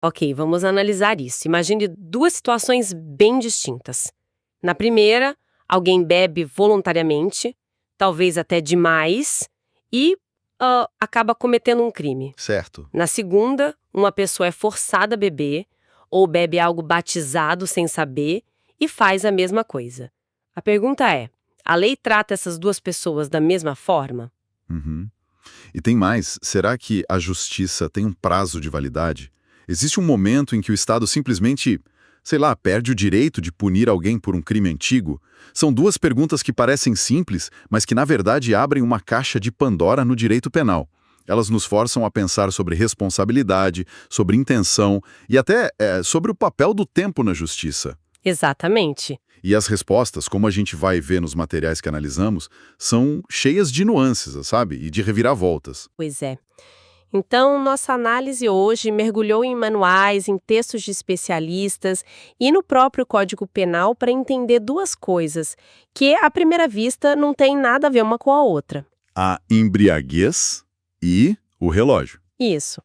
Ok, vamos analisar isso. Imagine duas situações bem distintas. Na primeira, alguém bebe voluntariamente, talvez até demais, e acaba cometendo um crime. Certo. Na segunda, uma pessoa é forçada a beber, ou bebe algo batizado sem saber, e faz a mesma coisa. A pergunta é, a lei trata essas duas pessoas da mesma forma? Uhum. E tem mais, será que a justiça tem um prazo de validade? Existe um momento em que o Estado simplesmente, sei lá, perde o direito de punir alguém por um crime antigo? São duas perguntas que parecem simples, mas que na verdade abrem uma caixa de Pandora no direito penal. Elas nos forçam a pensar sobre responsabilidade, sobre intenção e até sobre o papel do tempo na justiça. Exatamente. E as respostas, como a gente vai ver nos materiais que analisamos, são cheias de nuances, sabe? E de reviravoltas. Pois é. Então, nossa análise hoje mergulhou em manuais, em textos de especialistas e no próprio Código Penal para entender duas coisas, que à primeira vista não tem nada a ver uma com a outra. A embriaguez e o relógio. Isso.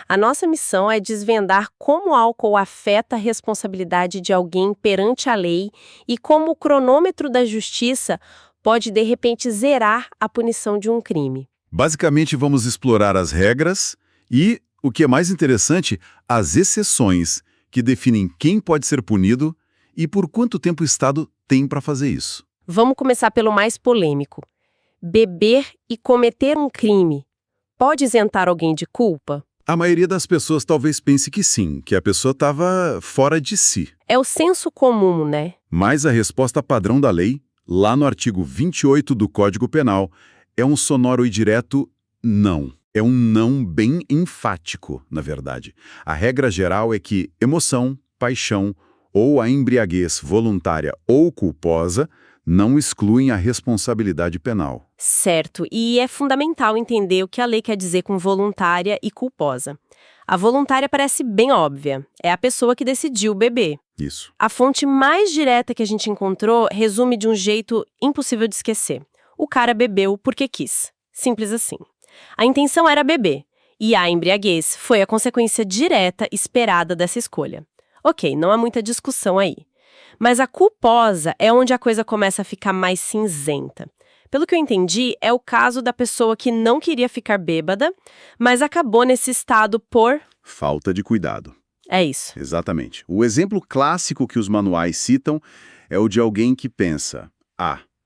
A nossa missão é desvendar como o álcool afeta a responsabilidade de alguém perante a lei e como o cronômetro da justiça pode, de repente, zerar a punição de um crime. Basicamente, vamos explorar as regras e, o que é mais interessante, as exceções que definem quem pode ser punido e por quanto tempo o Estado tem para fazer isso. Vamos começar pelo mais polêmico. Beber e cometer um crime pode isentar alguém de culpa? A maioria das pessoas talvez pense que sim, que a pessoa estava fora de si. É o senso comum, né? Mas a resposta padrão da lei, lá no artigo 28 do Código Penal, é um sonoro e direto não. É um não bem enfático, na verdade. A regra geral é que emoção, paixão ou a embriaguez voluntária ou culposa não excluem a responsabilidade penal. Certo, e é fundamental entender o que a lei quer dizer com voluntária e culposa. A voluntária parece bem óbvia, é a pessoa que decidiu beber. Isso. A fonte mais direta que a gente encontrou resume de um jeito impossível de esquecer. O cara bebeu porque quis. Simples assim. A intenção era beber, e a embriaguez foi a consequência direta esperada dessa escolha. Ok, não há muita discussão aí. Mas a culposa é onde a coisa começa a ficar mais cinzenta. Pelo que eu entendi, é o caso da pessoa que não queria ficar bêbada, mas acabou nesse estado por... Falta de cuidado. É isso. Exatamente. O exemplo clássico que os manuais citam é o de alguém que pensa: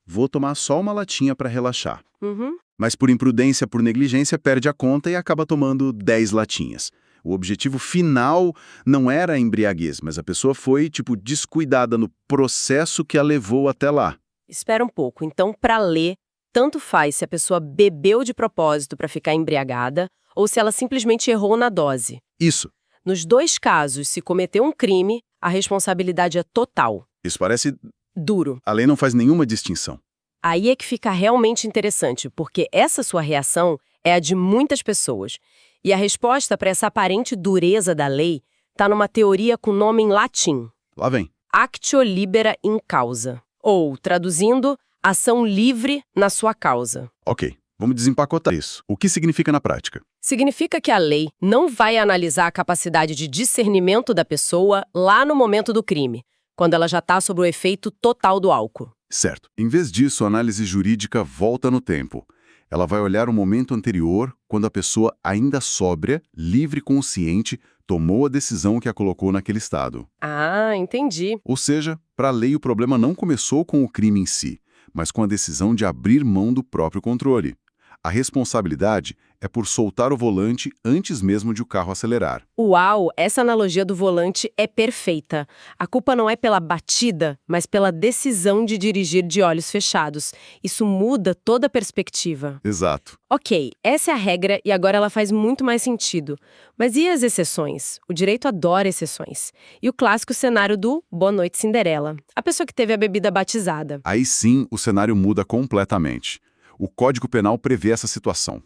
vou tomar só uma latinha para relaxar. Uhum. Mas por imprudência, por negligência, perde a conta e acaba tomando 10 latinhas. O objetivo final não era a embriaguez, mas a pessoa foi, descuidada no processo que a levou até lá. Espera um pouco. Então, para ler, tanto faz se a pessoa bebeu de propósito para ficar embriagada ou se ela simplesmente errou na dose. Isso. Nos dois casos, se cometeu um crime, a responsabilidade é total. Isso parece... Duro. A lei não faz nenhuma distinção. Aí é que fica realmente interessante, porque essa sua reação é a de muitas pessoas. E a resposta para essa aparente dureza da lei está numa teoria com nome em latim. Lá vem. Actio libera in causa. Ou, traduzindo, ação livre na sua causa. Ok, vamos desempacotar isso. O que significa na prática? Significa que a lei não vai analisar a capacidade de discernimento da pessoa lá no momento do crime, quando ela já está sob o efeito total do álcool. Certo. Em vez disso, a análise jurídica volta no tempo. Ela vai olhar o momento anterior, quando a pessoa, ainda sóbria, livre e consciente, tomou a decisão que a colocou naquele estado. Ah, entendi. Ou seja, para a lei o problema não começou com o crime em si, mas com a decisão de abrir mão do próprio controle. A responsabilidade é por soltar o volante antes mesmo de o carro acelerar. Uau, essa analogia do volante é perfeita. A culpa não é pela batida, mas pela decisão de dirigir de olhos fechados. Isso muda toda a perspectiva. Exato. Ok, essa é a regra e agora ela faz muito mais sentido. Mas e as exceções? O direito adora exceções. E o clássico cenário do Boa Noite Cinderela. A pessoa que teve a bebida batizada. Aí sim o cenário muda completamente. O Código Penal prevê essa situação.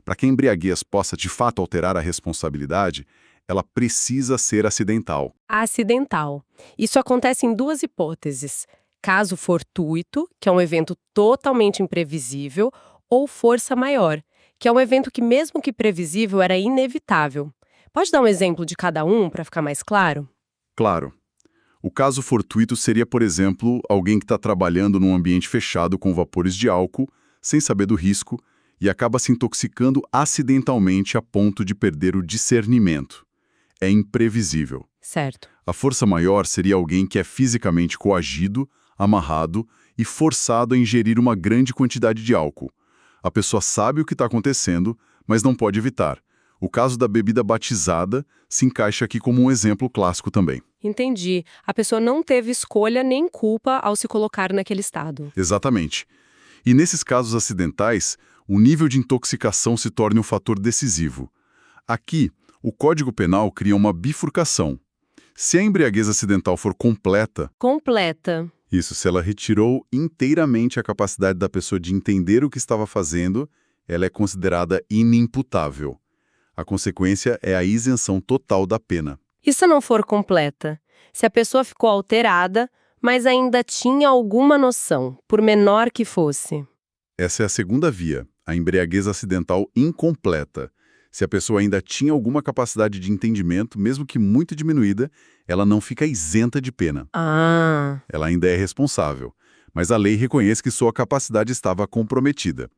Para que a embriaguez possa de fato alterar a responsabilidade, ela precisa ser acidental. Acidental. Isso acontece em duas hipóteses. Caso fortuito, que é um evento totalmente imprevisível, ou força maior, que é um evento que, mesmo que previsível, era inevitável. Pode dar um exemplo de cada um para ficar mais claro? Claro. O caso fortuito seria, por exemplo, alguém que está trabalhando num ambiente fechado com vapores de álcool, sem saber do risco, e acaba se intoxicando acidentalmente a ponto de perder o discernimento. É imprevisível. Certo. A força maior seria alguém que é fisicamente coagido, amarrado e forçado a ingerir uma grande quantidade de álcool. A pessoa sabe o que está acontecendo, mas não pode evitar. O caso da bebida batizada se encaixa aqui como um exemplo clássico também. Entendi. A pessoa não teve escolha nem culpa ao se colocar naquele estado. Exatamente. E nesses casos acidentais, o nível de intoxicação se torna um fator decisivo. Aqui, o Código Penal cria uma bifurcação. Se a embriaguez acidental for completa, Completa. isso, se ela retirou inteiramente a capacidade da pessoa de entender o que estava fazendo, ela é considerada inimputável. A consequência é a isenção total da pena. E se não for completa? Se a pessoa ficou alterada, mas ainda tinha alguma noção, por menor que fosse. Essa é a segunda via, a embriaguez acidental incompleta. Se a pessoa ainda tinha alguma capacidade de entendimento, mesmo que muito diminuída, ela não fica isenta de pena. Ah, Ela ainda é responsável, mas a lei reconhece que sua capacidade estava comprometida.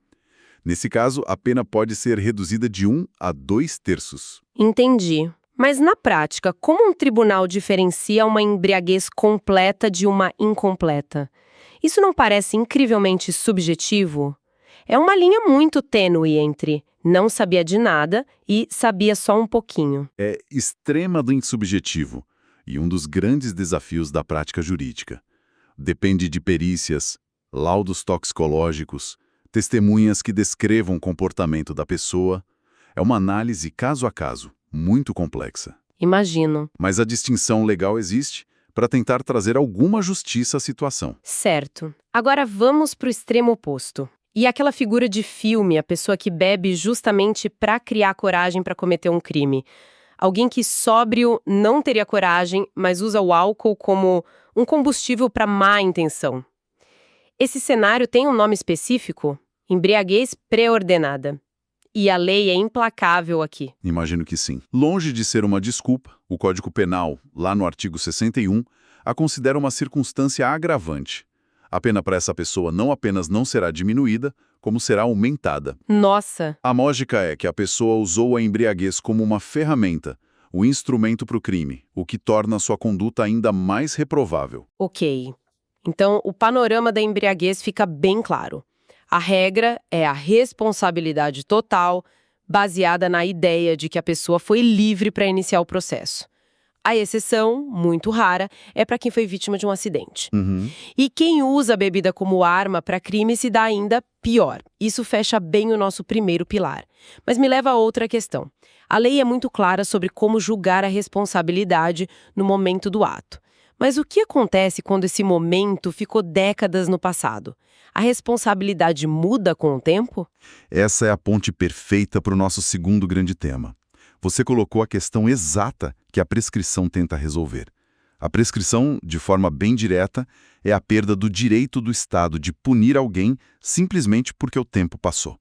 Nesse caso, a pena pode ser reduzida de 1 a 2/3. entendi. Mas na prática, como um tribunal diferencia uma embriaguez completa de uma incompleta? Isso não parece incrivelmente subjetivo? É uma linha muito tênue entre não sabia de nada e sabia só um pouquinho. É extremamente subjetivo e um dos grandes desafios da prática jurídica. Depende de perícias, laudos toxicológicos, testemunhas que descrevam o comportamento da pessoa. É uma análise caso a caso, muito complexa. Imagino. Mas a distinção legal existe para tentar trazer alguma justiça à situação. Certo. Agora vamos para o extremo oposto. E aquela figura de filme, a pessoa que bebe justamente para criar coragem para cometer um crime. Alguém que sóbrio não teria coragem, mas usa o álcool como um combustível para má intenção. Esse cenário tem um nome específico? Embriaguez pré-ordenada. E a lei é implacável aqui. Imagino que sim. Longe de ser uma desculpa, o Código Penal, lá no artigo 61, a considera uma circunstância agravante. A pena para essa pessoa não apenas não será diminuída, como será aumentada. Nossa, A lógica é que a pessoa usou a embriaguez como uma ferramenta, o instrumento para o crime, o que torna sua conduta ainda mais reprovável. ok. Então, o panorama da embriaguez fica bem claro. A regra é a responsabilidade total, baseada na ideia de que a pessoa foi livre para iniciar o processo. A exceção, muito rara, é para quem foi vítima de um acidente. E quem usa a bebida como arma para crime se dá ainda pior. Isso fecha bem o nosso primeiro pilar. Mas me leva a outra questão. A lei é muito clara sobre como julgar a responsabilidade no momento do ato. Mas o que acontece quando esse momento ficou décadas no passado? A responsabilidade muda com o tempo? Essa é a ponte perfeita para o nosso segundo grande tema. Você colocou a questão exata que a prescrição tenta resolver. A prescrição, de forma bem direta, é a perda do direito do Estado de punir alguém simplesmente porque o tempo passou.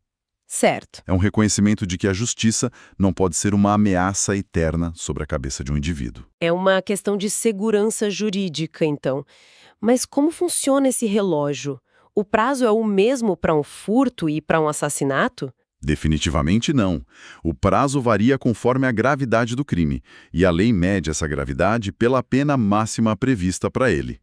Certo. É um reconhecimento de que a justiça não pode ser uma ameaça eterna sobre a cabeça de um indivíduo. É uma questão de segurança jurídica, então. Mas como funciona esse relógio? O prazo é o mesmo para um furto e para um assassinato? Definitivamente não. O prazo varia conforme a gravidade do crime, e a lei mede essa gravidade pela pena máxima prevista para ele.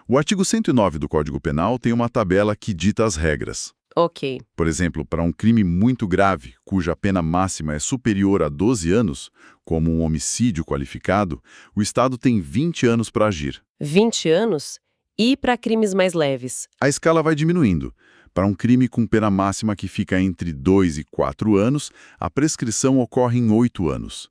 O artigo 109 do Código Penal tem uma tabela que dita as regras. Ok. Por exemplo, para um crime muito grave, cuja pena máxima é superior a 12 anos, como um homicídio qualificado, o Estado tem 20 anos para agir. 20 anos? E para crimes mais leves? A escala vai diminuindo. Para um crime com pena máxima que fica entre 2 e 4 anos, a prescrição ocorre em 8 anos.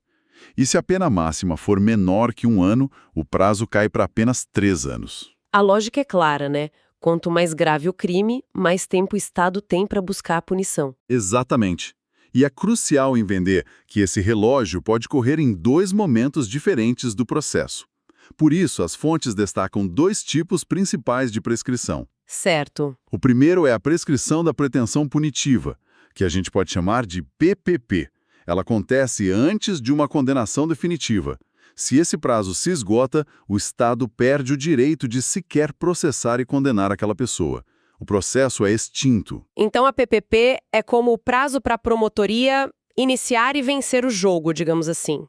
E se a pena máxima for menor que 1 ano, o prazo cai para apenas 3 anos. A lógica é clara, né? Quanto mais grave o crime, mais tempo o Estado tem para buscar a punição. Exatamente. E é crucial entender que esse relógio pode correr em 2 momentos diferentes do processo. Por isso, as fontes destacam 2 tipos principais de prescrição. Certo. O primeiro é a prescrição da pretensão punitiva, que a gente pode chamar de PPP. Ela acontece antes de uma condenação definitiva. Se esse prazo se esgota, o Estado perde o direito de sequer processar e condenar aquela pessoa. O processo é extinto. Então a PPP é como o prazo para a promotoria iniciar e vencer o jogo, digamos assim.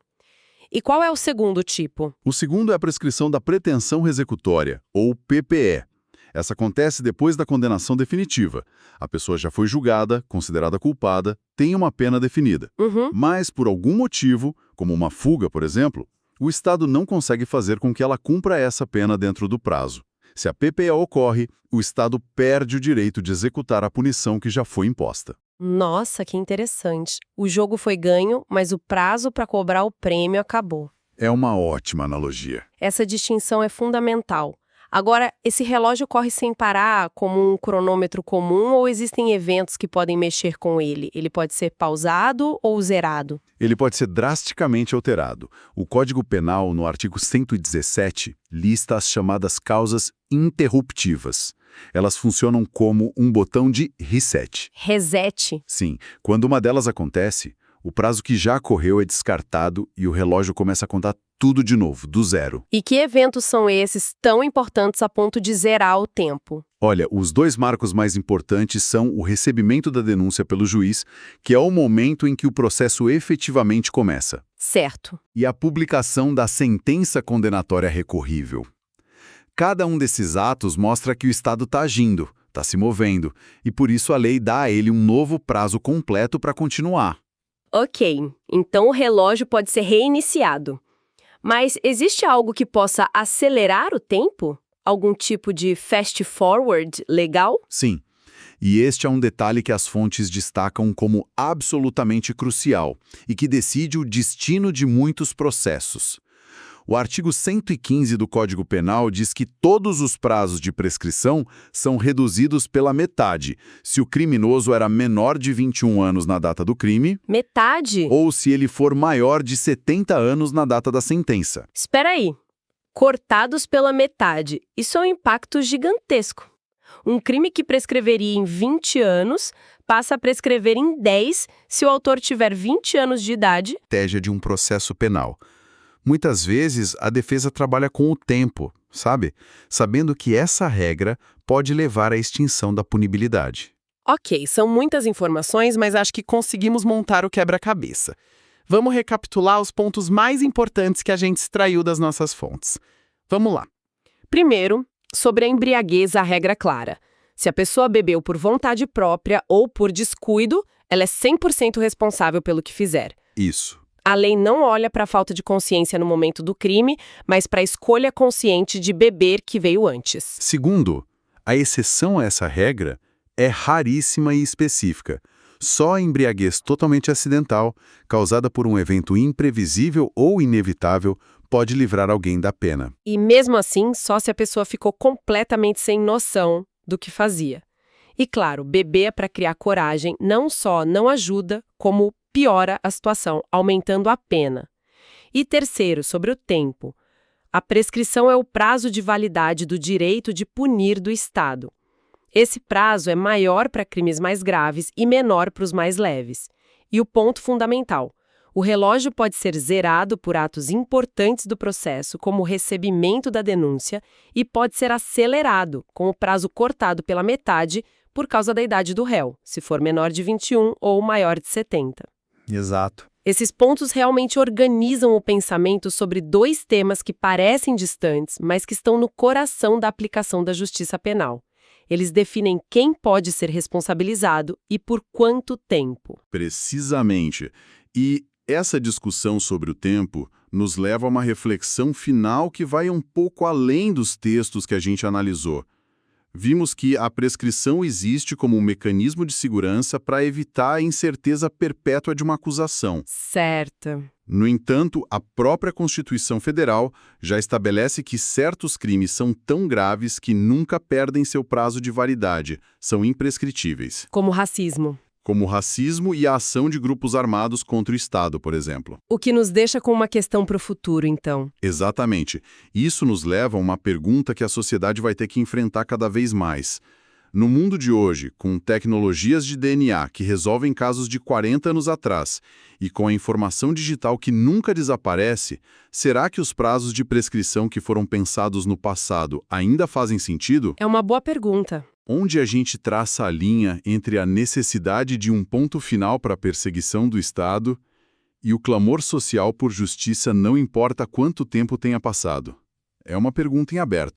E qual é o segundo tipo? O segundo é a prescrição da pretensão executória, ou PPE. Essa acontece depois da condenação definitiva. A pessoa já foi julgada, considerada culpada, tem uma pena definida. Mas, por algum motivo, como uma fuga, por exemplo, o Estado não consegue fazer com que ela cumpra essa pena dentro do prazo. Se a PPE ocorre, o Estado perde o direito de executar a punição que já foi imposta. Nossa, que interessante. O jogo foi ganho, mas o prazo para cobrar o prêmio acabou. É uma ótima analogia. Essa distinção é fundamental. Agora, esse relógio corre sem parar como um cronômetro comum ou existem eventos que podem mexer com ele? Ele pode ser pausado ou zerado? Ele pode ser drasticamente alterado. O Código Penal, no artigo 117, lista as chamadas causas interruptivas. Elas funcionam como um botão de reset. Reset? Sim, quando uma delas acontece, o prazo que já correu é descartado e o relógio começa a contar tudo de novo, do zero. E que eventos são esses tão importantes a ponto de zerar o tempo? Olha, os dois marcos mais importantes são o recebimento da denúncia pelo juiz, que é o momento em que o processo efetivamente começa, Certo. e a publicação da sentença condenatória recorrível. Cada um desses atos mostra que o Estado está agindo, está se movendo, e por isso a lei dá a ele um novo prazo completo para continuar. Ok, então o relógio pode ser reiniciado. Mas existe algo que possa acelerar o tempo? Algum tipo de fast forward legal? Sim, e este é um detalhe que as fontes destacam como absolutamente crucial e que decide o destino de muitos processos. O artigo 115 do Código Penal diz que todos os prazos de prescrição são reduzidos pela metade, se o criminoso era menor de 21 anos na data do crime, Metade? ou se ele for maior de 70 anos na data da sentença. Espera aí. Cortados pela metade. Isso é um impacto gigantesco. Um crime que prescreveria em 20 anos passa a prescrever em 10 se o autor tiver 20 anos de idade. Estratégia de um processo penal. Muitas vezes, a defesa trabalha com o tempo, sabe? Sabendo que essa regra pode levar à extinção da punibilidade. Ok, são muitas informações, mas acho que conseguimos montar o quebra-cabeça. Vamos recapitular os pontos mais importantes que a gente extraiu das nossas fontes. Vamos lá. Primeiro, sobre a embriaguez, a regra é clara. Se a pessoa bebeu por vontade própria ou por descuido, ela é 100% responsável pelo que fizer. Isso. A lei não olha para a falta de consciência no momento do crime, mas para a escolha consciente de beber que veio antes. Segundo, a exceção a essa regra é raríssima e específica. Só a embriaguez totalmente acidental, causada por um evento imprevisível ou inevitável, pode livrar alguém da pena. E mesmo assim, só se a pessoa ficou completamente sem noção do que fazia. E claro, beber é para criar coragem não só não ajuda, como piora a situação, aumentando a pena. E terceiro, sobre o tempo. A prescrição é o prazo de validade do direito de punir do Estado. Esse prazo é maior para crimes mais graves e menor para os mais leves. E o ponto fundamental: o relógio pode ser zerado por atos importantes do processo, como o recebimento da denúncia, e pode ser acelerado, com o prazo cortado pela metade, por causa da idade do réu, se for menor de 21 ou maior de 70. Exato. Esses pontos realmente organizam o pensamento sobre dois temas que parecem distantes, mas que estão no coração da aplicação da justiça penal. Eles definem quem pode ser responsabilizado e por quanto tempo. Precisamente. E essa discussão sobre o tempo nos leva a uma reflexão final que vai um pouco além dos textos que a gente analisou. Vimos que a prescrição existe como um mecanismo de segurança para evitar a incerteza perpétua de uma acusação. Certo. No entanto, a própria Constituição Federal já estabelece que certos crimes são tão graves que nunca perdem seu prazo de validade, são imprescritíveis. Como racismo. Como o racismo e a ação de grupos armados contra o Estado, por exemplo. O que nos deixa com uma questão para o futuro, então. Exatamente. Isso nos leva a uma pergunta que a sociedade vai ter que enfrentar cada vez mais. No mundo de hoje, com tecnologias de DNA que resolvem casos de 40 anos atrás e com a informação digital que nunca desaparece, será que os prazos de prescrição que foram pensados no passado ainda fazem sentido? É uma boa pergunta. Onde a gente traça a linha entre a necessidade de um ponto final para a perseguição do Estado e o clamor social por justiça não importa quanto tempo tenha passado? É uma pergunta em aberto.